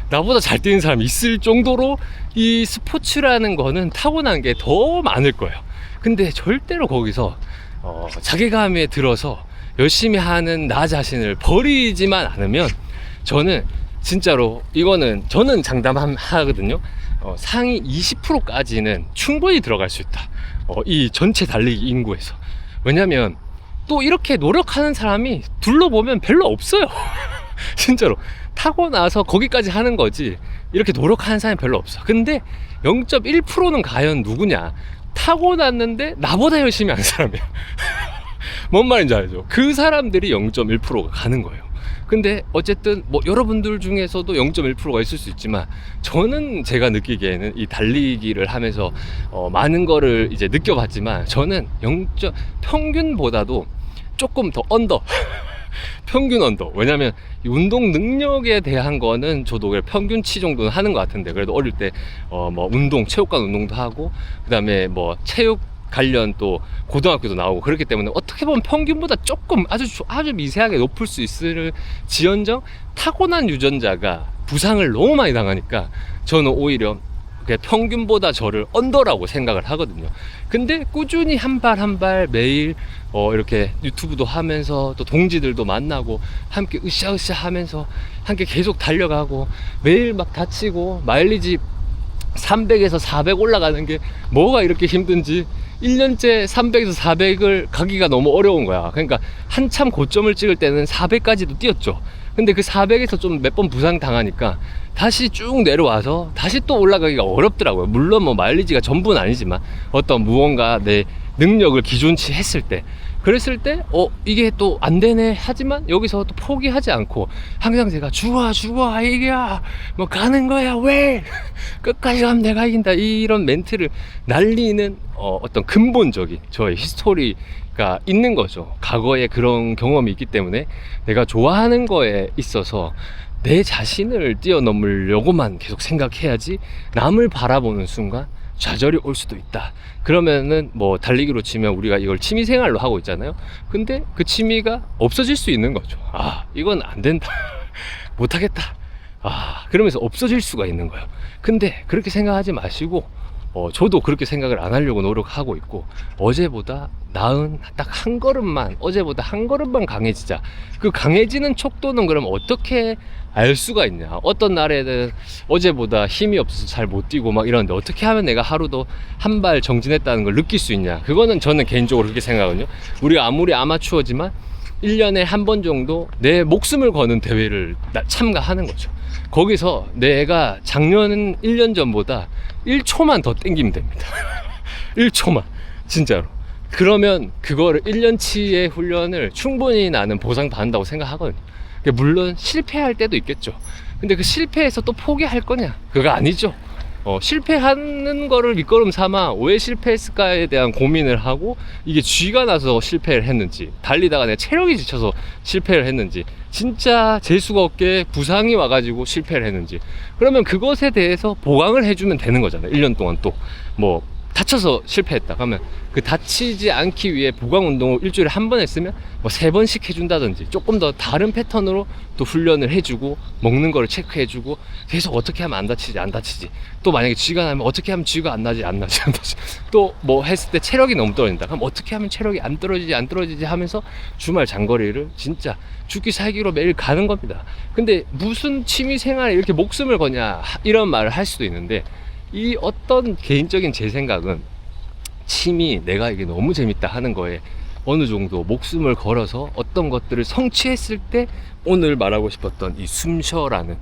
나보다 잘 뛰는 사람이 있을 정도로 이 스포츠라는 거는 타고난 게 더 많을 거예요. 근데 절대로 거기서 자괴감에 들어서 열심히 하는 나 자신을 버리지만 않으면 저는 진짜로 이거는 저는 장담하거든요. 상위 20%까지는 충분히 들어갈 수 있다. 이 전체 달리기 인구에서. 왜냐면 또 이렇게 노력하는 사람이 둘러보면 별로 없어요. 진짜로 타고나서 거기까지 하는 거지 이렇게 노력하는 사람이 별로 없어. 근데 0.1%는 과연 누구냐? 타고났는데 나보다 열심히 하는 사람이야. 뭔 말인지 알죠? 그 사람들이 0.1%가 가는 거예요. 근데 어쨌든 뭐 여러분들 중에서도 0.1%가 있을 수 있지만 저는 제가 느끼기에는 이 달리기를 하면서 많은 거를 이제 느껴봤지만 저는 평균보다도 조금 더 언더 평균 언더. 왜냐면 이 운동 능력에 대한 거는 저도 평균치 정도는 하는 것 같은데 그래도 어릴 때 뭐 체육관 운동도 하고 그 다음에 뭐 체육 관련 또 고등학교도 나오고 그렇기 때문에 어떻게 보면 평균보다 조금 아주 미세하게 높을 수 있을 지언정 타고난 유전자가 부상을 너무 많이 당하니까 저는 오히려 평균보다 저를 언더라고 생각을 하거든요. 근데 꾸준히 한 발 한 발 매일 이렇게 유튜브도 하면서 또 동지들도 만나고 함께 으쌰으쌰 하면서 함께 계속 달려가고 매일 막 다치고 마일리지 300에서 400 올라가는 게 뭐가 이렇게 힘든지 1년째 300에서 400을 가기가 너무 어려운 거야. 그러니까 한참 고점을 찍을 때는 400까지도 뛰었죠. 근데 그 400에서 좀 몇 번 부상 당하니까 다시 쭉 내려와서 다시 또 올라가기가 어렵더라고요. 물론 뭐 마일리지가 전부는 아니지만 어떤 무언가 내 능력을 기준치 했을 때 그랬을 때 이게 또 안 되네 하지만 여기서 또 포기하지 않고 항상 제가 좋아 이겨 뭐 가는 거야 왜 끝까지 가면 내가 이긴다 이런 멘트를 날리는 어떤 근본적인 저의 히스토리가 있는 거죠. 과거에 그런 경험이 있기 때문에 내가 좋아하는 거에 있어서 내 자신을 뛰어넘으려고만 계속 생각해야지 남을 바라보는 순간 좌절이 올 수도 있다. 그러면은 뭐 달리기로 치면 우리가 이걸 취미생활로 하고 있잖아요. 근데 그 취미가 없어질 수 있는 거죠. 이건 안 된다. 못하겠다. 그러면서 없어질 수가 있는 거예요. 근데 그렇게 생각하지 마시고 저도 그렇게 생각을 안 하려고 노력하고 있고 어제보다 나은 딱 한 걸음만 어제보다 한 걸음만 강해지자. 그 강해지는 척도는 그럼 어떻게 알 수가 있냐. 어떤 날에는 어제보다 힘이 없어서 잘 못 뛰고 막 이러는데 어떻게 하면 내가 하루도 한 발 정진했다는 걸 느낄 수 있냐. 그거는 저는 개인적으로 그렇게 생각하거든요. 우리가 아무리 아마추어지만 1년에 한 번 정도 내 목숨을 거는 대회를 참가하는 거죠. 거기서 내가 작년 1년 전보다 1초만 더 땡기면 됩니다. 1초만 진짜로. 그러면 그거를 1년치의 훈련을 충분히 나는 보상받는다고 생각하거든요. 물론 실패할 때도 있겠죠. 근데 그 실패해서 또 포기할 거냐? 그거 아니죠. 실패하는 거를 밑거름 삼아 왜 실패했을까에 대한 고민을 하고 이게 쥐가 나서 실패를 했는지 달리다가 내 체력이 지쳐서 실패를 했는지 진짜 재수가 없게 부상이 와가지고 실패를 했는지 그러면 그것에 대해서 보강을 해주면 되는 거잖아요. 1년 동안 또 뭐 다쳐서 실패했다 그러면 그 다치지 않기 위해 보강 운동을 일주일에 한 번 했으면 뭐 3번씩 해준다든지 조금 더 다른 패턴으로 또 훈련을 해주고 먹는 거를 체크해주고 계속 어떻게 하면 안 다치지 또 만약에 쥐가 나면 어떻게 하면 쥐가 안 나지 또 뭐 했을 때 체력이 너무 떨어진다 그럼 어떻게 하면 체력이 안 떨어지지 하면서 주말 장거리를 진짜 죽기 살기로 매일 가는 겁니다. 근데 무슨 취미생활에 이렇게 목숨을 거냐 이런 말을 할 수도 있는데 이 어떤 개인적인 제 생각은 취미 내가 이게 너무 재밌다 하는 거에 어느 정도 목숨을 걸어서 어떤 것들을 성취했을 때 오늘 말하고 싶었던 이 숨쉬어라는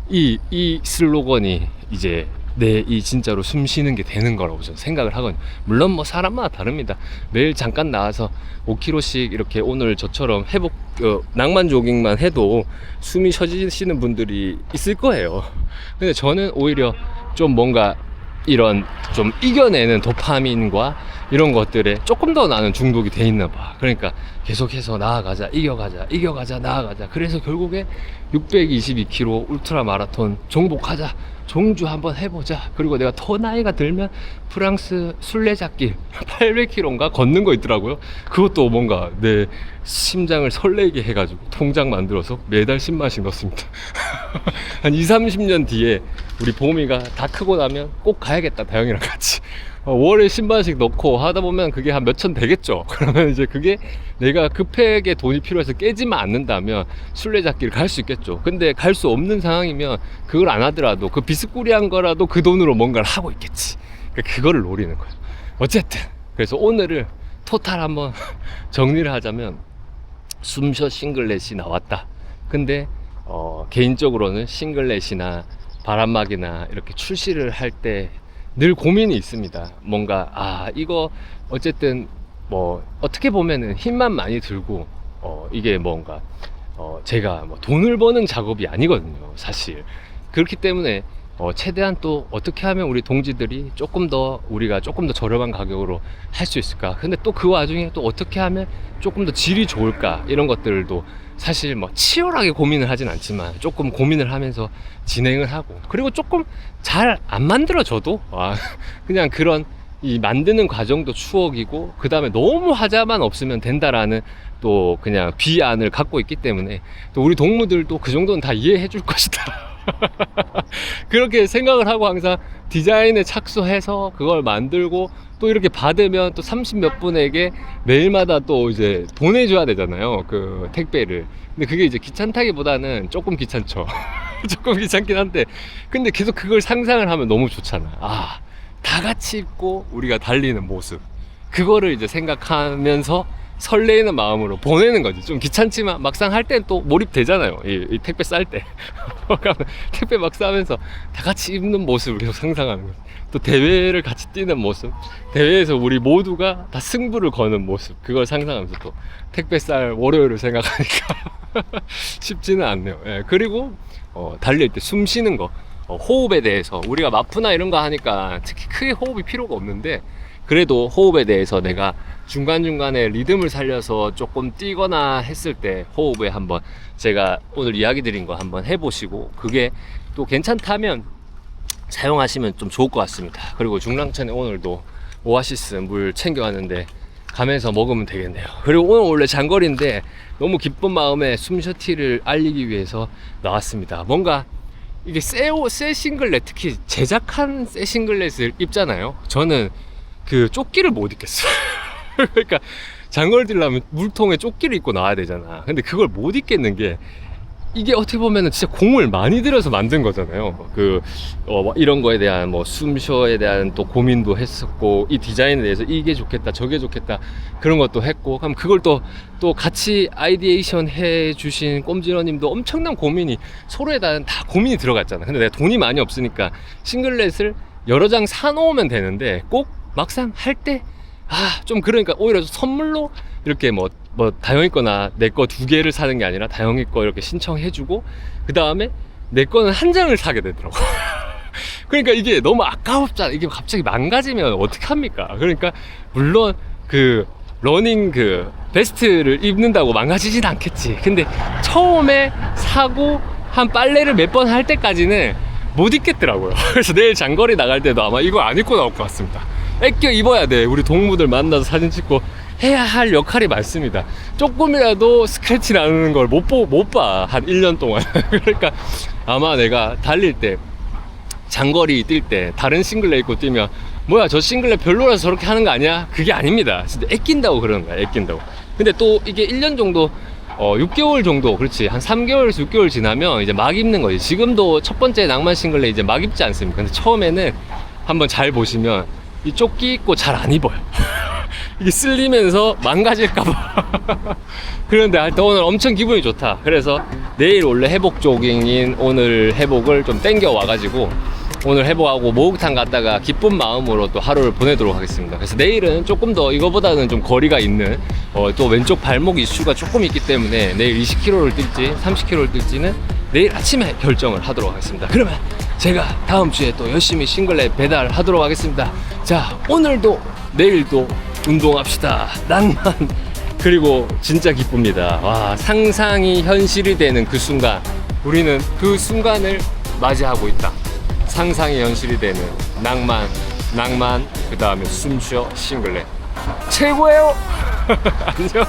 이 슬로건이 이제 내 이 진짜로 숨 쉬는 게 되는 거라고 저는 생각을 하거든요. 물론 뭐 사람마다 다릅니다. 매일 잠깐 나와서 5km씩 이렇게 오늘 저처럼 낭만 조깅만 해도 숨이 쉬어지시는 분들이 있을 거예요. 근데 저는 오히려 좀 뭔가 이런 좀 이겨내는 도파민과 이런 것들에 조금 더 나는 중독이 돼 있나 봐. 그러니까 계속해서 나아가자, 이겨가자, 나아가자. 그래서 결국에 622km 울트라 마라톤 정복하자, 종주 한번 해보자. 그리고 내가 더 나이가 들면 프랑스 순례자길 800km인가 걷는 거 있더라고요. 그것도 뭔가 내 심장을 설레게 해가지고 통장 만들어서 매달 10만씩 넣습니다. 한 20-30년 뒤에 우리 보미가 다 크고 나면 꼭 가야겠다, 다영이랑 같이. 월에 10만씩 넣고 하다 보면 그게 한 몇천 되겠죠. 그러면 이제 그게 내가 급하게 돈이 필요해서 깨지만 않는다면 순례자길 갈 수 있겠죠. 근데 갈 수 없는 상황이면 그걸 안 하더라도 그 비스꾸리한 거라도 그 돈으로 뭔가를 하고 있겠지. 그러니까 그거를 노리는 거야. 어쨌든 그래서 오늘을 토탈 한번 정리를 하자면 숨쉬어 싱글렛이 나왔다. 근데 개인적으로는 싱글렛이나 바람막이나 이렇게 출시를 할 때 늘 고민이 있습니다. 뭔가 이거 어쨌든 뭐 어떻게 보면은 힘만 많이 들고 이게 뭔가 제가 뭐 돈을 버는 작업이 아니거든요, 사실. 그렇기 때문에 최대한 또 어떻게 하면 우리 동지들이 우리가 조금 더 저렴한 가격으로 할 수 있을까. 근데 또 그 와중에 또 어떻게 하면 조금 더 질이 좋을까, 이런 것들도 사실 뭐 치열하게 고민을 하진 않지만 조금 고민을 하면서 진행을 하고, 그리고 조금 잘 안 만들어져도 그냥 그런 이 만드는 과정도 추억이고, 그 다음에 너무 하자만 없으면 된다라는 또 그냥 비안을 갖고 있기 때문에 또 우리 동무들도 그 정도는 다 이해해 줄 것이다. 그렇게 생각을 하고 항상 디자인에 착수해서 그걸 만들고 또 이렇게 받으면 또 30몇 분에게 매일마다 또 이제 보내줘야 되잖아요, 그 택배를. 근데 그게 이제 귀찮다기보다는 조금 귀찮죠. 조금 귀찮긴 한데, 근데 계속 그걸 상상을 하면 너무 좋잖아. 다 같이 입고 우리가 달리는 모습, 그거를 이제 생각하면서 설레이는 마음으로 보내는 거지. 좀 귀찮지만 막상 할 땐 또 몰입되잖아요, 이 택배 쌀 때. 택배 막 싸면서 다 같이 입는 모습을 계속 상상하는 거지. 또 대회를 같이 뛰는 모습, 대회에서 우리 모두가 다 승부를 거는 모습, 그걸 상상하면서 또 택배 쌀 월요일을 생각하니까 쉽지는 않네요. 그리고 달릴 때 숨 쉬는 거, 호흡에 대해서 우리가 마프나 이런 거 하니까 특히 크게 호흡이 필요가 없는데, 그래도 호흡에 대해서 내가 중간중간에 리듬을 살려서 조금 뛰거나 했을 때 호흡에 한번 제가 오늘 이야기 드린 거 한번 해보시고, 그게 또 괜찮다면 사용하시면 좀 좋을 것 같습니다. 그리고 중랑천에 오늘도 오아시스 물 챙겨왔는데 가면서 먹으면 되겠네요. 그리고 오늘 원래 장거리인데 너무 기쁜 마음에 숨쉬어티를 알리기 위해서 나왔습니다. 뭔가 이게 새 싱글렛, 특히 제작한 새 싱글렛을 입잖아요. 저는 그 조끼를 못 입겠어요. 그러니까 장거리 뛰려면 물통에 조끼를 입고 나와야 되잖아. 근데 그걸 못 입겠는 게, 이게 어떻게 보면은 진짜 공을 많이 들여서 만든 거잖아요. 이런 거에 대한 뭐 숨쉬어에 대한 또 고민도 했었고, 이 디자인에 대해서 이게 좋겠다, 저게 좋겠다, 그런 것도 했고, 그럼 그걸 또 같이 아이디에이션 해 주신 꼼지러님도 엄청난 고민이, 서로에 대한 다 고민이 들어갔잖아. 근데 내가 돈이 많이 없으니까 싱글렛을 여러 장 사놓으면 되는데, 꼭 막상 할 때 좀 그러니까 오히려 선물로 이렇게 뭐 다영이 거나 내 거 2개를 사는 게 아니라 다영이 거 이렇게 신청해주고, 그 다음에 내 거는 한 장을 사게 되더라고. 그러니까 이게 너무 아까웠잖아. 이게 갑자기 망가지면 어떡합니까? 그러니까 물론 그 러닝 그 베스트를 입는다고 망가지진 않겠지. 근데 처음에 사고 한 빨래를 몇 번 할 때까지는 못 입겠더라고요. 그래서 내일 장거리 나갈 때도 아마 이거 안 입고 나올 것 같습니다. 애껴 입어야 돼. 우리 동무들 만나서 사진 찍고 해야 할 역할이 많습니다. 조금이라도 스크래치 나는 걸 못 봐. 한 1년 동안. 그러니까 아마 내가 달릴 때, 장거리 뛸 때 다른 싱글렛 입고 뛰면 뭐야 저 싱글렛 별로라서 저렇게 하는 거 아니야? 그게 아닙니다. 진짜 애낀다고 그러는 거야. 애낀다고. 근데 또 이게 1년 정도 6개월 정도, 그렇지, 한 3개월에서 6개월 지나면 이제 막 입는 거지. 지금도 첫 번째 낭만 싱글렛 이제 막 입지 않습니까? 근데 처음에는 한번 잘 보시면 이 조끼 입고 잘 안 입어요. 이게 쓸리면서 망가질까봐. 그런데 하여튼 오늘 엄청 기분이 좋다. 그래서 내일 원래 회복 조깅인 오늘 회복을 좀 땡겨 와가지고 오늘 회복하고 목욕탕 갔다가 기쁜 마음으로 또 하루를 보내도록 하겠습니다. 그래서 내일은 조금 더 이거보다는 좀 거리가 있는 또 왼쪽 발목 이슈가 조금 있기 때문에 내일 20km를 뛸지 30km를 뛸지는 내일 아침에 결정을 하도록 하겠습니다. 그러면 제가 다음 주에 또 열심히 싱글렛 배달하도록 하겠습니다. 자, 오늘도 내일도 운동합시다. 낭만. 그리고 진짜 기쁩니다. 와, 상상이 현실이 되는 그 순간, 우리는 그 순간을 맞이하고 있다. 상상이 현실이 되는 낭만, 그 다음에 숨쉬어 싱글렛. 최고예요. 안녕.